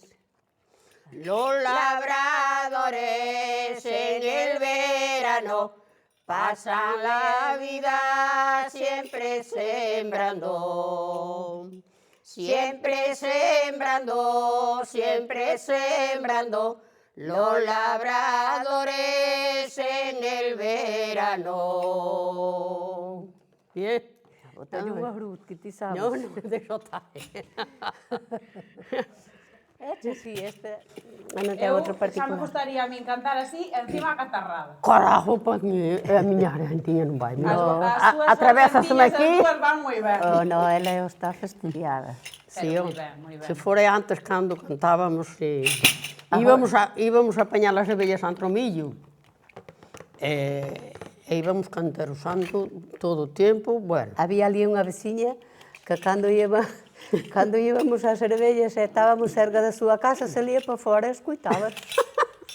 Los labradores en el verano pasan la vida siempre sembrando. Siempre sembrando, siempre sembrando. Los labradores en el verano. Bien. Teño unha brut que ti sabes. Non, deixo estar. Sí, este non ten outro Xa me particular. gustaría a min cantar así, encima catarrada. Carajo, pois a miña argentina non vai. As súas Atravésaseme argentiñas, aquí. as túas van moi ben. Oh, no, ela está fastidiada. Sí, Pero moi ben, moi ben. se fora antes cando cantábamos íbamos a apañar as abellas a Tromillo e íbamos cantarosando todo o tempo, bueno. Había ali unha veciña que cando íbamos ás cervellas e estábamos cerca da súa casa, salía para fora e escuitaba.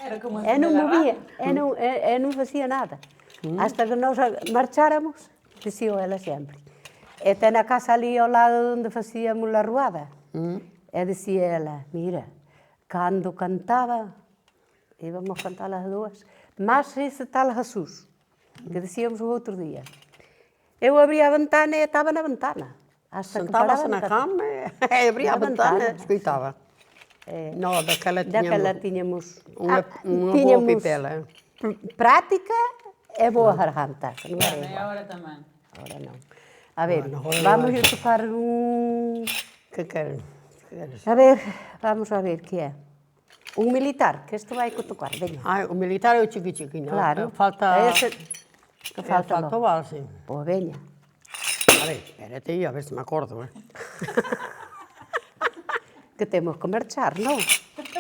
Era como E non movía, e non facía nada. Hasta que nós marcháramos, dicía ela sempre. E ten a casa ali ao lado onde facíamos a ruada. E dicía ela, mira, cando cantaba, íbamos cantar as dúas, mas ese tal Jesús, que dicíamos o outro día. Eu abría a ventana e estaba na ventana. Sentábase na cama e abría a ventana e escuitaba. No, daquela tiñamos unha boa pipela. práctica e boa garganta. Que non era E igual. agora tamén. Ahora non. A ver, Bueno, agora vamos non. a tocar un... Que queres? A ver, vamos a ver que é. Un militar, que isto vai tocar, veña. O militar é o chiqui, non? Claro. Falta... Ese, que falta o valse. Pois veña. A ver, espérate, a ver se me acordo, Que temos que marchar, non?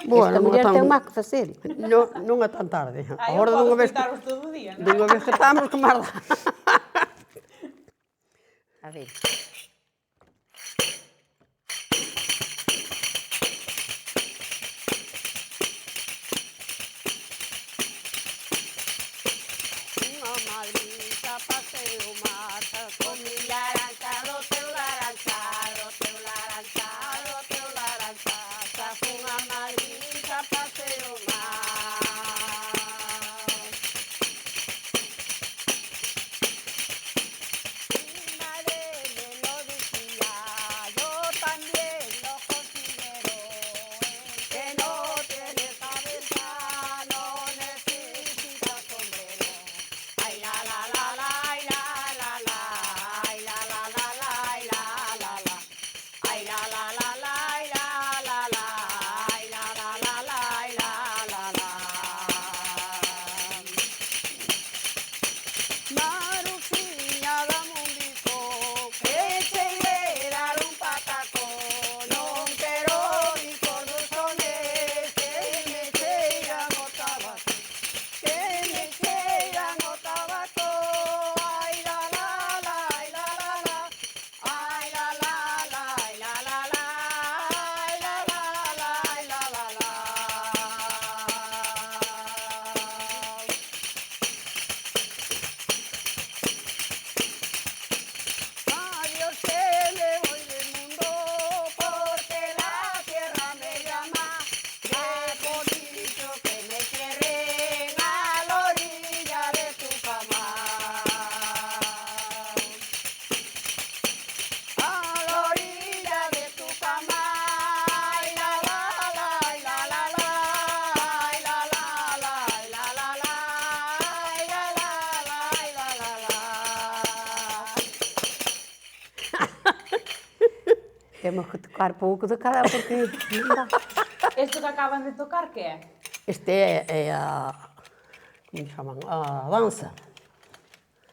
Bueno, Esta non é muller tan- ten máis que facer. Non é tan tarde. Aí eu Agora podo dunha vez que... escuitaros todo o día, non? Dunha vez que estamos, que máis dá. A ver. Unha madriza paseo mata con mi laranxa, do teu laranxa, do teu laranxa, do teu laranxa. Tras unha madriza paseo mata. Mi madre me lo decía, yo también lo considero. El que no tiene cabeza no necesita sombrero. Ay la la la la, ay la la la, ay la la la la, ay la la la, ay la la la la, ay la la la, ay la la la la, ay la la la. Maruxiña, dame un bico, que cheiré dar un pataco. Non quero bicos dos homes que me cheiran o tabaco, que me cheiran o tabaco. Ai la la la, ai la la la, ai la la la, ai la la la, ai la la la, ai la la la. Adiós que me voy del mundo porque la tierra me llama. Dejo dicho que me cierren a la orilla de tu cama. A la orilla de tu cama. Ay la la la, ay la la la, ay la la la, ay la la la, ay la la la, ay la la la. Temos que tocar pouco de cada porque non dá. Isto que acaban de tocar, que é? Este é a como chaman? A danza.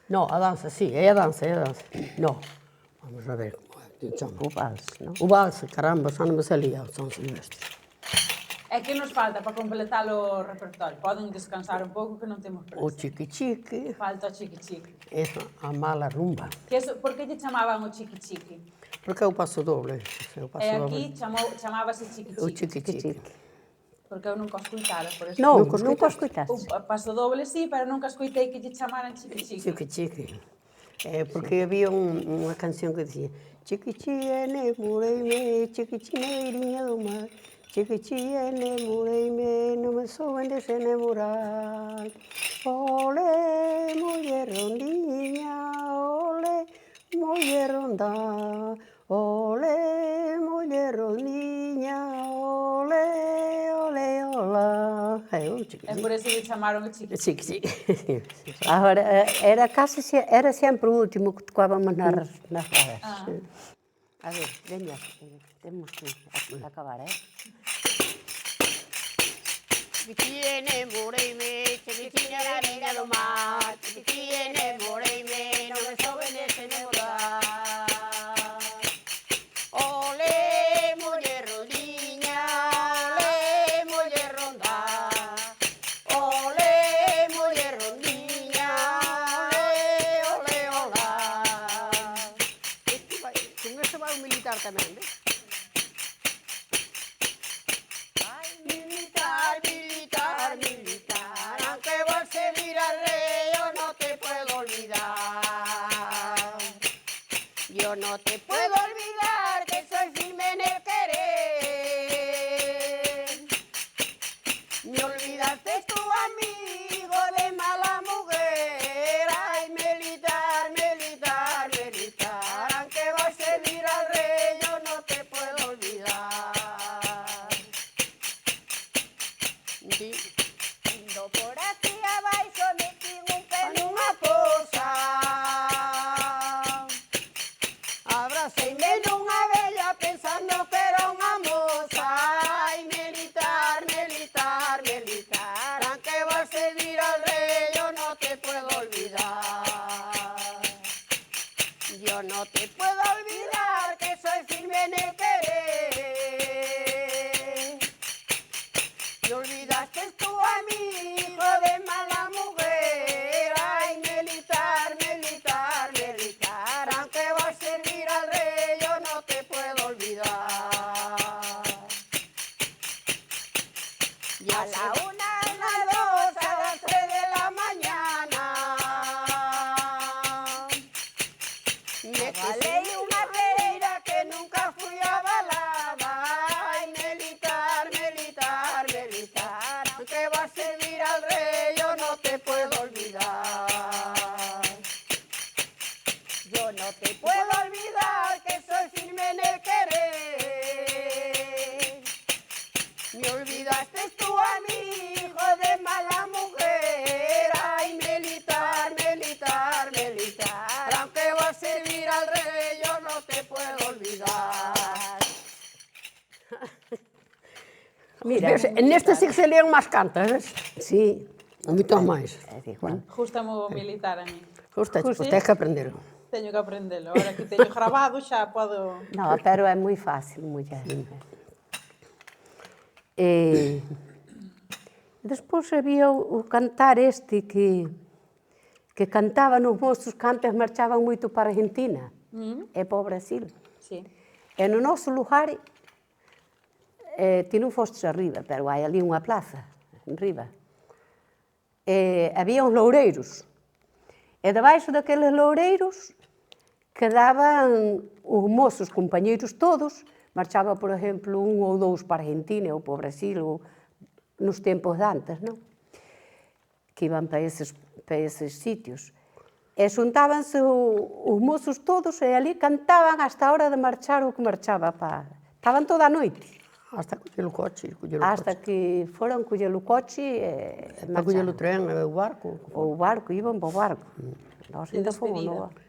No, a danza, sí, é a danza, é a danza. No, vamos a ver como é que chama. O vals, non? O vals, caramba, xa non me salía o San Silvestre. E que nos falta para completar o repertorio? Poden descansar un pouco que non temos O presa. chiqui-chiqui, Falta o chiqui-chiqui. esa, a mala rumba. Por que lle chamaban o chiqui-chiqui? Porque é o paso doble. É o paso E doble. aquí chamábase O chiqui-chiqui. chiqui-chiqui. Porque eu nunca o escuitara, por eso. Non, Nunca nunca o escoitaste? escoitaste. O paso doble sí, pero nunca escoitei que lle chamaran chiqui-chiqui. Chiqui-chiqui. Porque había unha canción que dicía chiqui-chi, enamoreime, chiqui-chi, neirinha do mar, chiqui-chi, enamoreime, non me souben desenamorar. Ole, muller rondiña, ole, muller ronda, ole, muller rondiña, ole, ole, ola. É un E chiqui-chiqui. por eso lle chamaron o chiqui-chiqui. Chiqui-chiqui. Agora, era casi, era sempre o último que tocábamos nas radas. Ah. A ver, veña, temos que acabar, Chiqui-chi, enamoreime, chiqui-chi, na niña do mar, chiqui-chi, enamoreime, non me souben desenamorar. Ole, muller rodiña, ole, muller ronda, ole, muller rondiña, ole, ole, ola. Con eso vai o militar tamén, ves? Militar, militar, militar, aunque vos servir al rey, yo no te puedo olvidar. Yo no te puedo olvidar que soy firme en el querer. Me olvidaste tú a mí, hijo de mala mujer. Ay, militar, militar, militar, aunque vos servir al rey, yo no te puedo olvidar. Indo por aquí abaixo metín un pé nunha poza. Abraceime nunha vella pensando que era unha moza. Ai, militar, militar, militar, aunque vas a servir al rey, yo no te puedo olvidar. Yo no te puedo olvidar que soy firme en el querer. Me olvidaste tú a mí, hijo de mala mujer. Ay, militar, militar, militar, aunque vas a servir al rey, yo no te puedo olvidar. Y a la 1, a las 2, a las 3 de la mañana me valé una feira que nunca fui avalada. Ay, militar, militar, militar, aunque va a servir al rey, yo no te puedo olvidar. Yo no te puedo olvidar que soy firme en el querer. Me olvidaste tú a mí, hijo de mala mujer. Ay, militar, militar, militar, aunque va a servir al rey, yo no te puedo olvidar. Mira, Neste sí que se lean máis cantas, ves? sí, Moitos máis. é igual. Gústame o militar a mí. Justa, Justi. tens que aprendelo. Teño que aprendelo. Ahora que teño grabado xa podo... No, pero é moi fácil, muller. E despois había o cantar este que cantaban os mozos que antes marchaban moito para a Argentina e para o Brasil. Sí. E no noso lugar, ti non fostes arriba, pero hai ali unha plaza, arriba. Había uns loureiros. E debaixo daqueles loureiros quedaban os mozos, compañeiros todos, marchaba, por exemplo, un ou dous para a Argentina ou para o Brasil, ou nos tempos de antes, non? Que iban para eses sitios. E xuntábanse os mozos todos e ali cantaban hasta a hora de marchar o que marchaba. Estaban toda a noite. Hasta coller o coche. Hasta que foron coller o coche e Para coller o tren, o barco. o barco, iban para o barco. Nós ainda fomos no barco.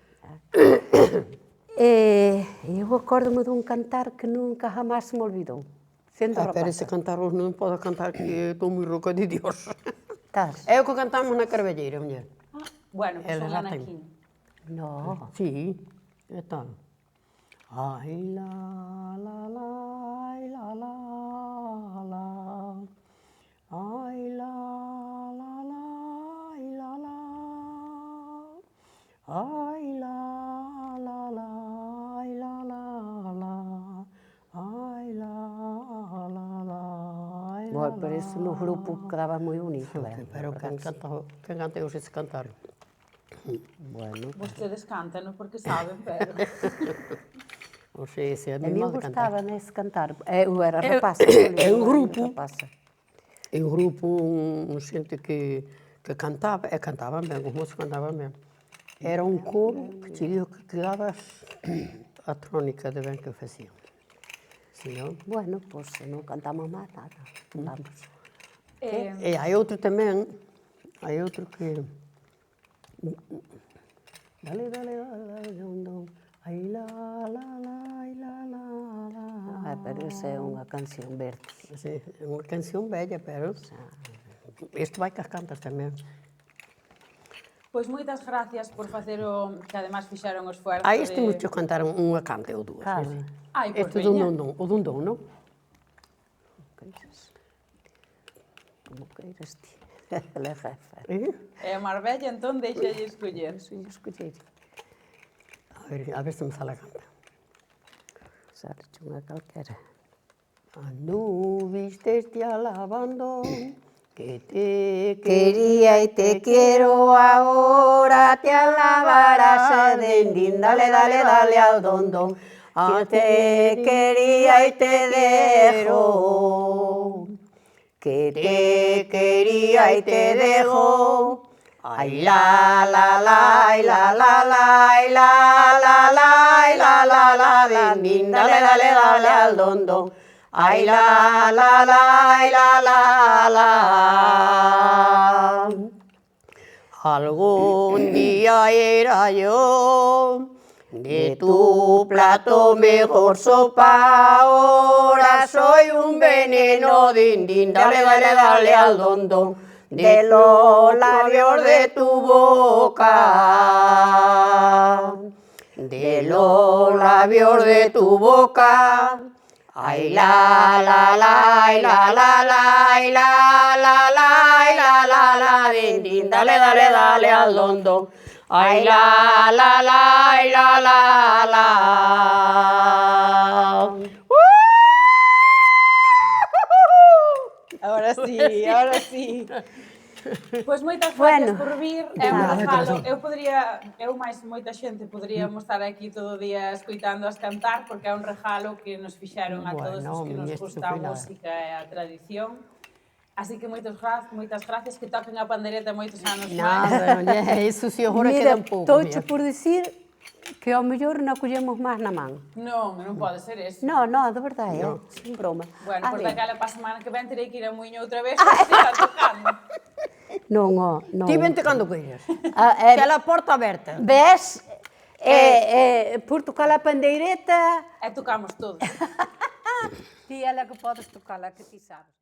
Eu acórdome dun cantar que nunca jamás se me olvidou. Sendo Pero rapaz. ese cantar non podo cantar que estou moi roca de Dios. Estás? É o que cantamos na Carballeira, muller. Bueno, pois Ela un já ten. anaquiño. No. Sí, então. Ai, lá, lá, lá, ai, lá, lá, lá. Ai, lá, lá, lá, ai, lá, lá. Ai, lá, lá, lá, ai, lá, lá, lá. Ai, lá, lá, lá, ai, lá, Bom, por isso no grupo quedava moi bonito, Pero quen canta hoxe ese cantar? Bueno, Vostedes cántanos porque saben, pero... Oxe, ese é a mi mí mal de cantar. gustaba nesse cantar. Eu era rapaza. é un eu era grupo. moi rapaza. É un grupo, un xente que cantaba, e cantaban ben, os mozos cantaban ben. Era un coro que che digo que quedabas a trónica de ben que facían. Si non? Bueno, pois non cantamos máis nada. Vamos. E hai outro tamén, hai outro que... Dale, dale, dale, dale, dom, dom. Ai, la, la, la, ai, la, la, la. Ah, pero esa é unha canción verde. Sí, é unha canción bella, pero... Isto vai cas cantas tamén. Pois moitas gracias por facer o... que ademais fixeron o esfuerzo A este de... muchos cantaron unha cante ou dúas. Claro. Sí, sí. Ai, pois Este dun veña. don, o dun don, non? Como queiras ti. Ela é jefa. E a Marbella, entón, deixalle escoller. Eso ia escoller. A ver se me sale a canta. Sale unha calquera. Anduviste alabando que te Quería y te quiero ahora, te alabarás, din, dale, dale, dale al don, don. Que te quería y te dejo, que te quería y te dejo. Ay, la, la, la, ay, la, la, la, ay, la, la, la, ay, la, la, la, din, dale, dale, dale al don, don. Ay, la, la, la, ay, la, la, la. Algún día era yo de tu plato mejor sopa, ahora soy un veneno, din, din, dale, dale, dale al don, don, de los labios de tu boca, de los labios de tu boca. Ay, la, la, la, ay, la, la, la, ay, la, la, la, ay, la, la, din, din, dale, dale, dale al don, don. Ay, la, la, la, ay, la, la. Ahora sí, ahora sí. Pois moitas Bueno, gracias por vir. É un regalo. Eu máis moita xente poderíamos estar aquí todo o día escoitando as cantar porque é un regalo que nos fixeron a todos os que nos Bueno, gusta a isto foi nada. música e a tradición. Así que moitas gracias, que toquen a pandereta moitos anos máis. Nada, eso sí, agora Mira, queda un pouco. touche por dicir que ao mellor non collemos máis na man. Non, non pode ser eso. No, no, de verdade, No. sin broma. Bueno, por Ale. daquela pa semana que ven terei que ir a Muiño outra vez para estirar tocando. Non, ó, non. Ti vente cando queiras. Ah, Que a porta aberta. ves, por tocar a pandeireta, E tocamos todos. ti é la que podes tocar, a que ti sabes.